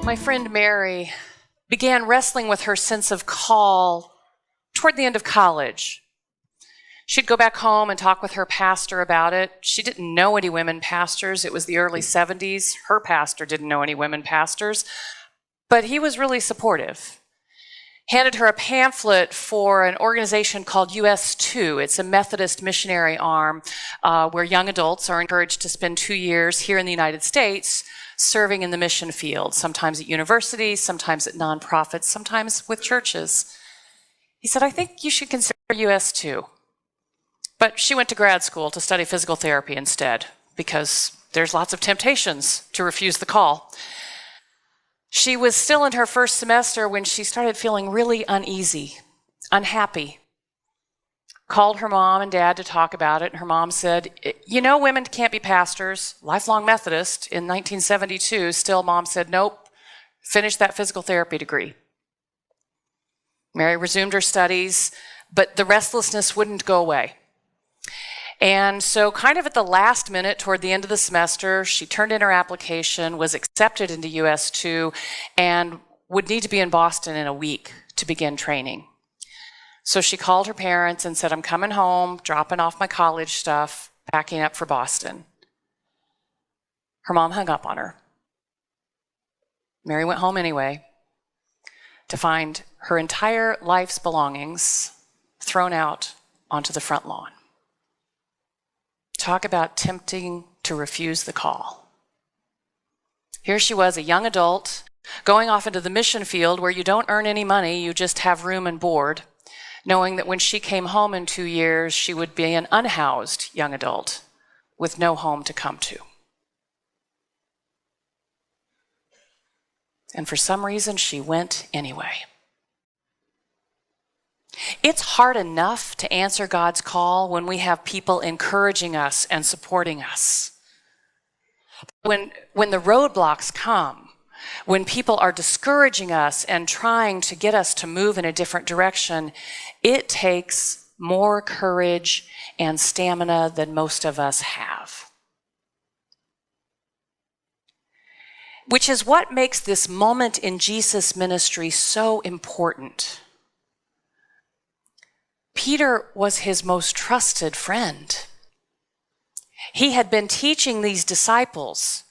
My friend Mary began wrestling with her sense of call toward the end of college. She'd go back home and talk with her pastor about it. She didn't know any women pastors. It was the early 70s. Her pastor didn't know any women pastors, but he was really supportive. Handed her a pamphlet for an organization called US2. It's a Methodist missionary arm where young adults are encouraged to spend 2 years here in the United States serving in the mission field, sometimes at universities, sometimes at nonprofits, sometimes with churches. He said, I think you should consider US2. But she went to grad school to study physical therapy instead, because there's lots of temptations to refuse the call. She was still in her first semester when she started feeling really uneasy, unhappy. Called her mom and dad to talk about it, and her mom said, you know, women can't be pastors. Lifelong Methodist in 1972, still mom said, nope, finish that physical therapy degree. Mary resumed her studies, but the restlessness wouldn't go away. And so kind of at the last minute, toward the end of the semester, she turned in her application, was accepted into US2, and would need to be in Boston in a week to begin training. So she called her parents and said, I'm coming home, dropping off my college stuff, packing up for Boston. Her mom hung up on her. Mary went home anyway to find her entire life's belongings thrown out onto the front lawn. Talk about tempting to refuse the call. Here she was, a young adult, going off into the mission field where you don't earn any money, you just have room and board, knowing that when she came home in 2 years, she would be an unhoused young adult with no home to come to. And for some reason, she went anyway. It's hard enough to answer God's call when we have people encouraging us and supporting us. When the roadblocks come, when people are discouraging us and trying to get us to move in a different direction, it takes more courage and stamina than most of us have. Which is what makes this moment in Jesus' ministry so important. Peter was his most trusted friend. He had been teaching these disciples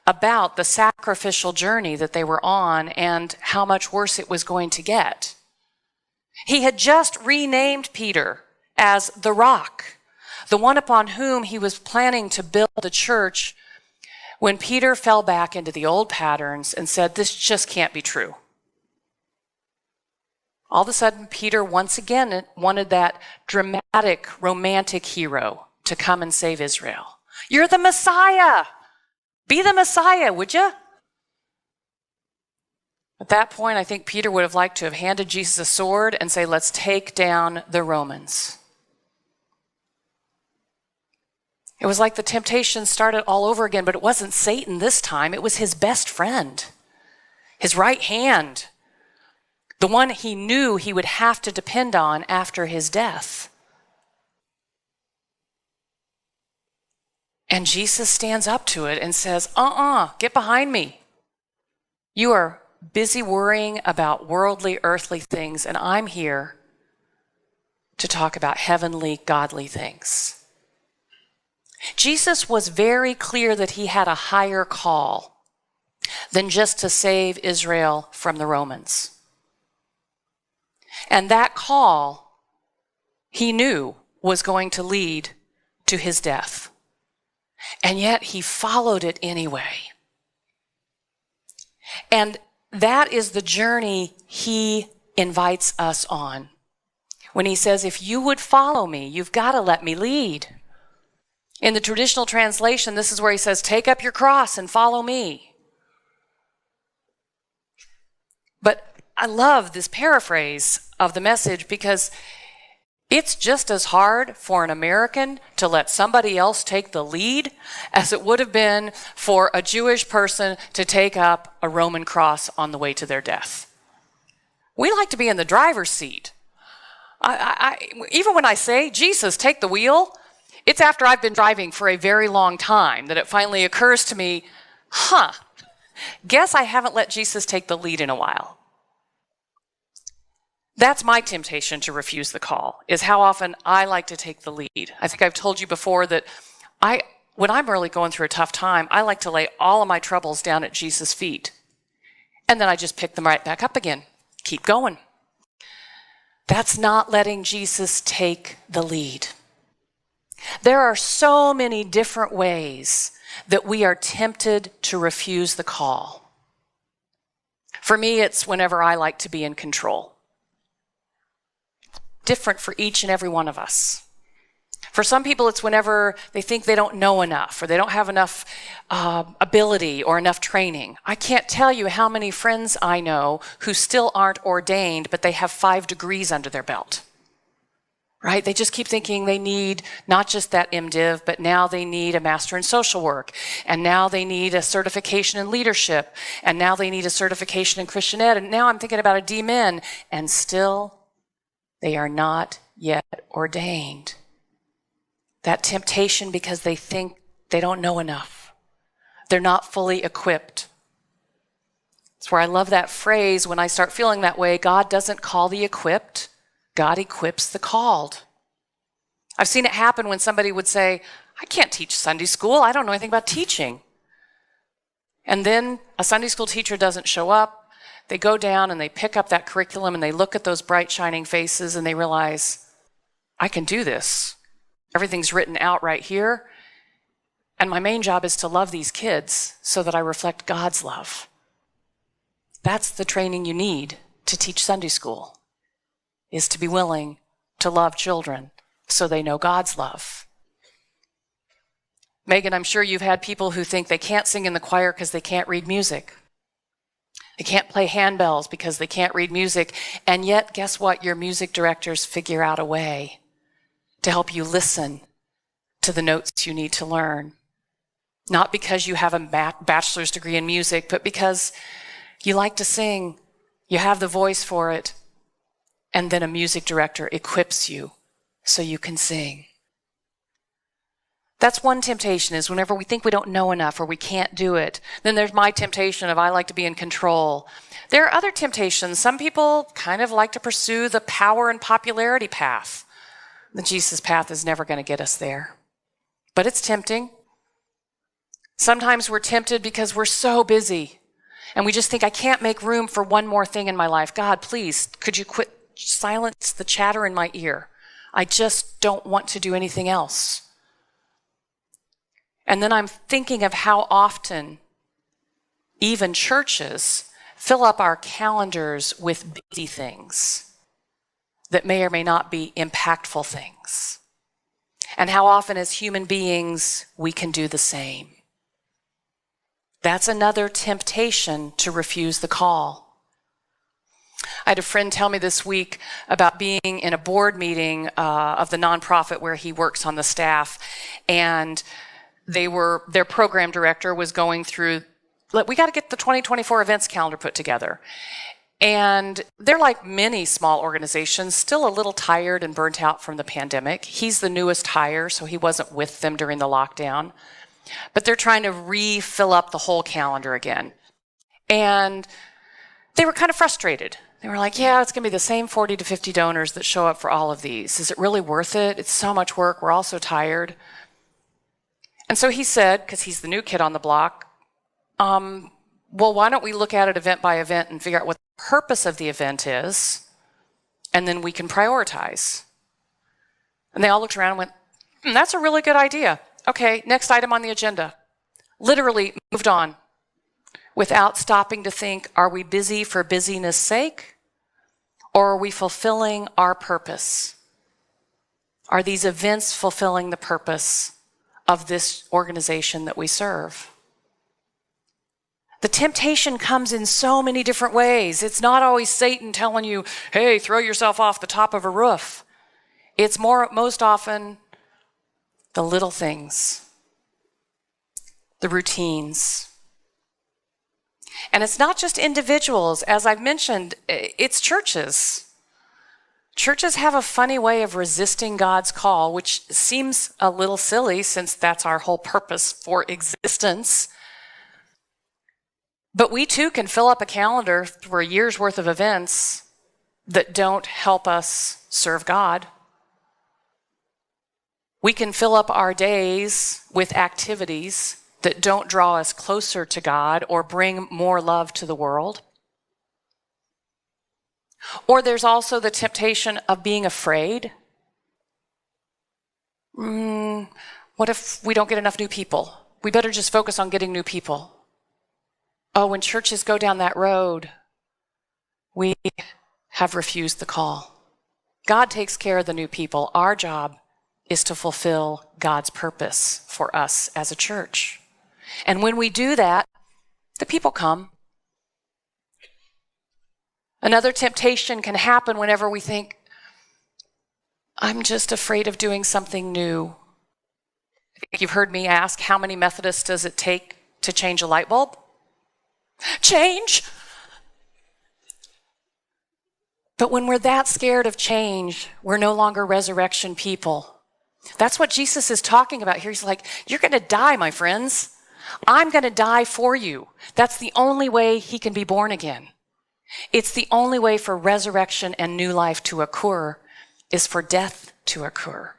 about the sacrificial journey that they were on and how much worse it was going to get. He had just renamed Peter as the Rock, the one upon whom he was planning to build the church, when Peter fell back into the old patterns and said, this just can't be true. All of a sudden, Peter once again wanted that dramatic, romantic hero to come and save Israel. You're the Messiah. Be the Messiah, would you? At that point, I think Peter would have liked to have handed Jesus a sword and say, let's take down the Romans. It was like the temptation started all over again, but it wasn't Satan this time. It was his best friend, his right hand, the one he knew he would have to depend on after his death. And Jesus stands up to it and says, get behind me. You are busy worrying about worldly, earthly things, and I'm here to talk about heavenly, godly things. Jesus was very clear that he had a higher call than just to save Israel from the Romans. And that call, he knew, was going to lead to his death. And yet he followed it anyway. And that is the journey he invites us on. When he says, if you would follow me, you've got to let me lead. In the traditional translation, this is where he says, take up your cross and follow me. But I love this paraphrase of the Message because it's just as hard for an American to let somebody else take the lead as it would have been for a Jewish person to take up a Roman cross on the way to their death. We like to be in the driver's seat. Even when I say, Jesus, take the wheel, it's after I've been driving for a very long time that it finally occurs to me, Guess I haven't let Jesus take the lead in a while. That's my temptation to refuse the call, is how often I like to take the lead. I think I've told you before that when I'm really going through a tough time, I like to lay all of my troubles down at Jesus' feet. And then I just pick them right back up again. Keep going. That's not letting Jesus take the lead. There are so many different ways that we are tempted to refuse the call. For me, it's whenever I like to be in control. Different for each and every one of us. For some people, it's whenever they think they don't know enough or they don't have enough ability or enough training. I can't tell you how many friends I know who still aren't ordained, but they have 5 degrees under their belt. Right? They just keep thinking they need not just that MDiv, but now they need a master in social work. And now they need a certification in leadership. And now they need a certification in Christian ed. And now I'm thinking about a DMin. And still, they are not yet ordained. That temptation because they think they don't know enough. They're not fully equipped. That's where I love that phrase when I start feeling that way. God doesn't call the equipped. God equips the called. I've seen it happen when somebody would say, I can't teach Sunday school. I don't know anything about teaching. And then a Sunday school teacher doesn't show up. They go down and they pick up that curriculum and they look at those bright shining faces and they realize, I can do this. Everything's written out right here. And my main job is to love these kids so that I reflect God's love. That's the training you need to teach Sunday school, is to be willing to love children so they know God's love. Megan, I'm sure you've had people who think they can't sing in the choir because they can't read music. They can't play handbells because they can't read music. And yet, guess what? Your music directors figure out a way to help you listen to the notes you need to learn. Not because you have a bachelor's degree in music, but because you like to sing, you have the voice for it, and then a music director equips you so you can sing. That's one temptation, is whenever we think we don't know enough or we can't do it. Then there's my temptation of I like to be in control. There are other temptations. Some people kind of like to pursue the power and popularity path. The Jesus path is never going to get us there. But it's tempting. Sometimes we're tempted because we're so busy and we just think, I can't make room for one more thing in my life. God, please, could you silence the chatter in my ear? I just don't want to do anything else. And then I'm thinking of how often even churches fill up our calendars with busy things that may or may not be impactful things. And how often as human beings we can do the same. That's another temptation to refuse the call. I had a friend tell me this week about being in a board meeting of the nonprofit where he works on the staff, and their program director was going through, we got to get the 2024 events calendar put together. And they're like many small organizations, still a little tired and burnt out from the pandemic. He's the newest hire, so he wasn't with them during the lockdown. But they're trying to refill up the whole calendar again. And they were kind of frustrated. They were like, yeah, it's going to be the same 40 to 50 donors that show up for all of these. Is it really worth it? It's so much work. We're all so tired. And so he said, because he's the new kid on the block, well, why don't we look at it event by event and figure out what the purpose of the event is, and then we can prioritize. And they all looked around and went, that's a really good idea. Okay, next item on the agenda. Literally moved on without stopping to think, are we busy for busyness' sake, or are we fulfilling our purpose? Are these events fulfilling the purpose of this organization that we serve? The temptation comes in so many different ways. It's not always Satan telling you, hey, throw yourself off the top of a roof. It's most often the little things, the routines. And it's not just individuals. As I've mentioned, it's churches. Churches have a funny way of resisting God's call, which seems a little silly since that's our whole purpose for existence. But we too can fill up a calendar for a year's worth of events that don't help us serve God. We can fill up our days with activities that don't draw us closer to God or bring more love to the world. Or there's also the temptation of being afraid. What if we don't get enough new people? We better just focus on getting new people. Oh, when churches go down that road, we have refused the call. God takes care of the new people. Our job is to fulfill God's purpose for us as a church. And when we do that, the people come. Another temptation can happen whenever we think, I'm just afraid of doing something new. I think you've heard me ask, how many Methodists does it take to change a light bulb? Change! But when we're that scared of change, we're no longer resurrection people. That's what Jesus is talking about here. He's like, you're going to die, my friends. I'm going to die for you. That's the only way he can be born again. It's the only way for resurrection and new life to occur is for death to occur,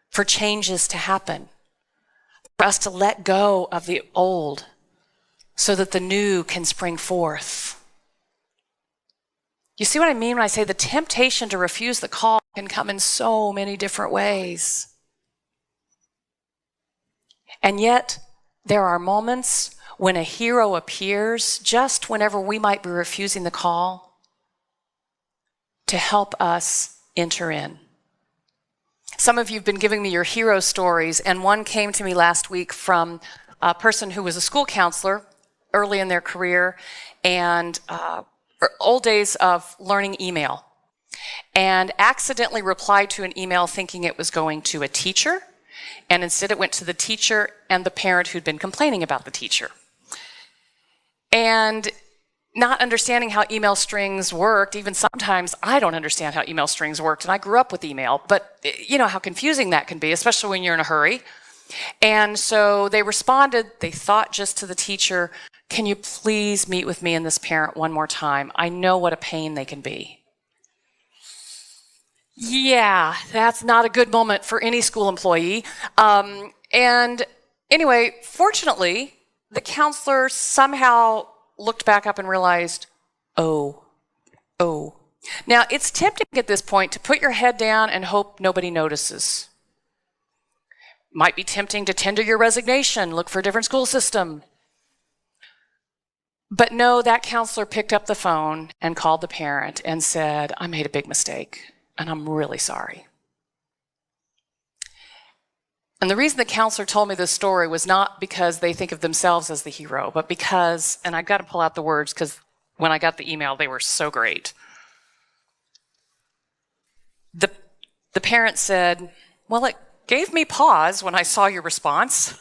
for changes to happen, for us to let go of the old so that the new can spring forth. You see what I mean when I say the temptation to refuse the call can come in so many different ways. And yet, there are moments when a hero appears just whenever we might be refusing the call to help us enter in. Some of you have been giving me your hero stories, and one came to me last week from a person who was a school counselor early in their career and old days of learning email, and accidentally replied to an email thinking it was going to a teacher, and instead it went to the teacher and the parent who'd been complaining about the teacher. And not understanding how email strings worked, even sometimes I don't understand how email strings worked, and I grew up with email, but you know how confusing that can be, especially when you're in a hurry. And so they responded, they thought just to the teacher, can you please meet with me and this parent one more time? I know what a pain they can be. Yeah, that's not a good moment for any school employee. And anyway, fortunately, the counselor somehow looked back up and realized, oh. Now, it's tempting at this point to put your head down and hope nobody notices. Might be tempting to tender your resignation, look for a different school system. But no, that counselor picked up the phone and called the parent and said, I made a big mistake, and I'm really sorry. And the reason the counselor told me this story was not because they think of themselves as the hero, but because, and I've got to pull out the words because when I got the email, they were so great. The parent said, well, it gave me pause when I saw your response.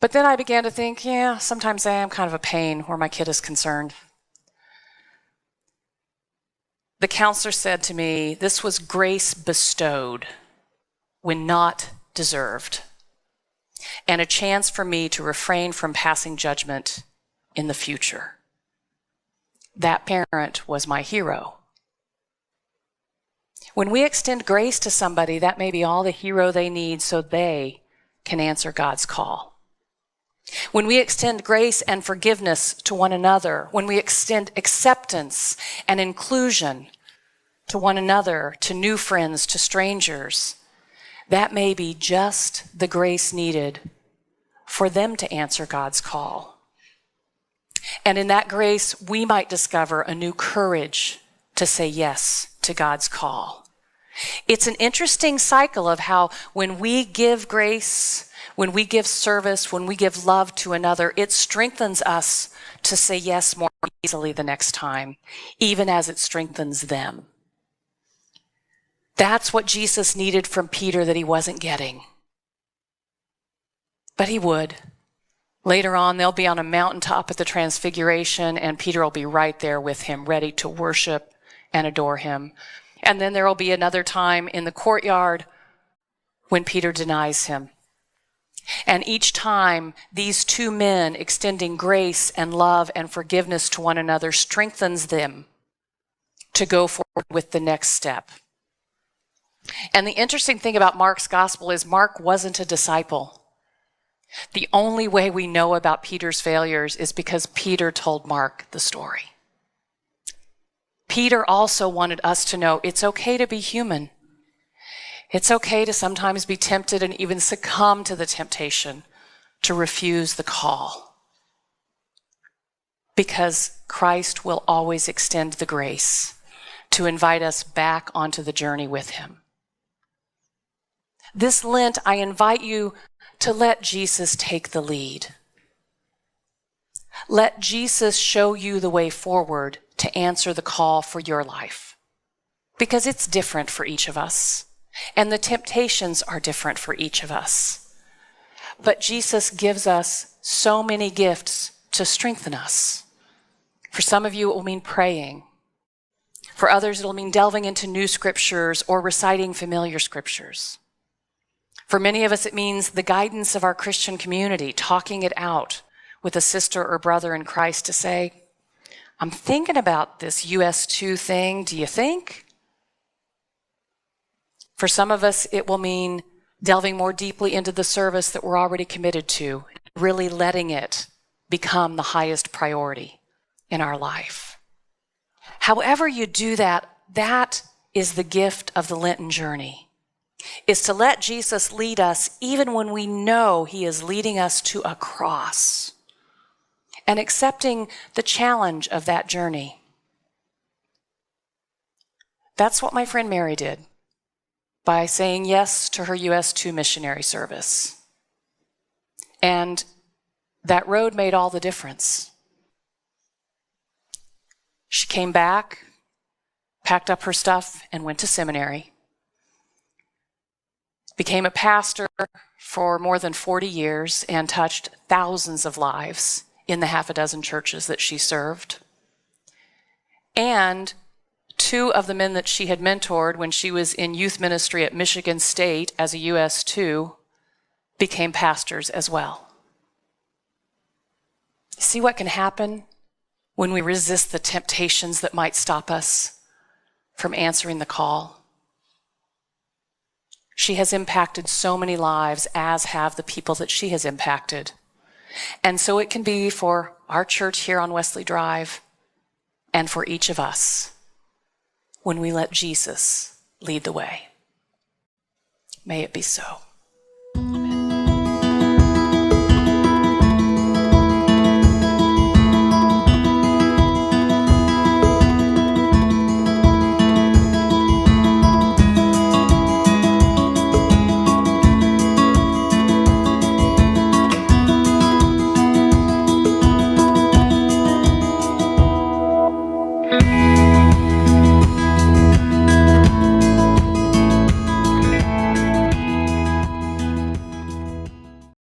But then I began to think, yeah, sometimes I am kind of a pain where my kid is concerned. The counselor said to me, this was grace bestowed when not deserved, and a chance for me to refrain from passing judgment in the future. That parent was my hero. When we extend grace to somebody, that may be all the hero they need so they can answer God's call. When we extend grace and forgiveness to one another, when we extend acceptance and inclusion to one another, to new friends, to strangers, that may be just the grace needed for them to answer God's call. And in that grace, we might discover a new courage to say yes to God's call. It's an interesting cycle of how when we give grace, when we give service, when we give love to another, it strengthens us to say yes more easily the next time, even as it strengthens them. That's what Jesus needed from Peter that he wasn't getting. But he would. Later on, they'll be on a mountaintop at the Transfiguration, and Peter will be right there with him, ready to worship and adore him. And then there will be another time in the courtyard when Peter denies him. And each time, these two men extending grace and love and forgiveness to one another strengthens them to go forward with the next step. And the interesting thing about Mark's gospel is Mark wasn't a disciple. The only way we know about Peter's failures is because Peter told Mark the story. Peter also wanted us to know it's okay to be human. It's okay to sometimes be tempted and even succumb to the temptation to refuse the call. Because Christ will always extend the grace to invite us back onto the journey with him. This Lent, I invite you to let Jesus take the lead. Let Jesus show you the way forward to answer the call for your life. Because it's different for each of us. And the temptations are different for each of us. But Jesus gives us so many gifts to strengthen us. For some of you, it will mean praying. For others, it'll mean delving into new scriptures or reciting familiar scriptures. For many of us, it means the guidance of our Christian community, talking it out with a sister or brother in Christ to say, I'm thinking about this US2 thing, do you think? For some of us, it will mean delving more deeply into the service that we're already committed to, really letting it become the highest priority in our life. However you do that, that is the gift of the Lenten journey, is to let Jesus lead us even when we know he is leading us to a cross, and accepting the challenge of that journey. That's what my friend Mary did by saying yes to her US2 missionary service. And that road made all the difference. She came back, packed up her stuff, and went to seminary. Became a pastor for more than 40 years and touched thousands of lives in the half a dozen churches that she served. And two of the men that she had mentored when she was in youth ministry at Michigan State as a US2 became pastors as well. See what can happen when we resist the temptations that might stop us from answering the call? She has impacted so many lives, as have the people that she has impacted. And so it can be for our church here on Wesley Drive and for each of us when we let Jesus lead the way. May it be so.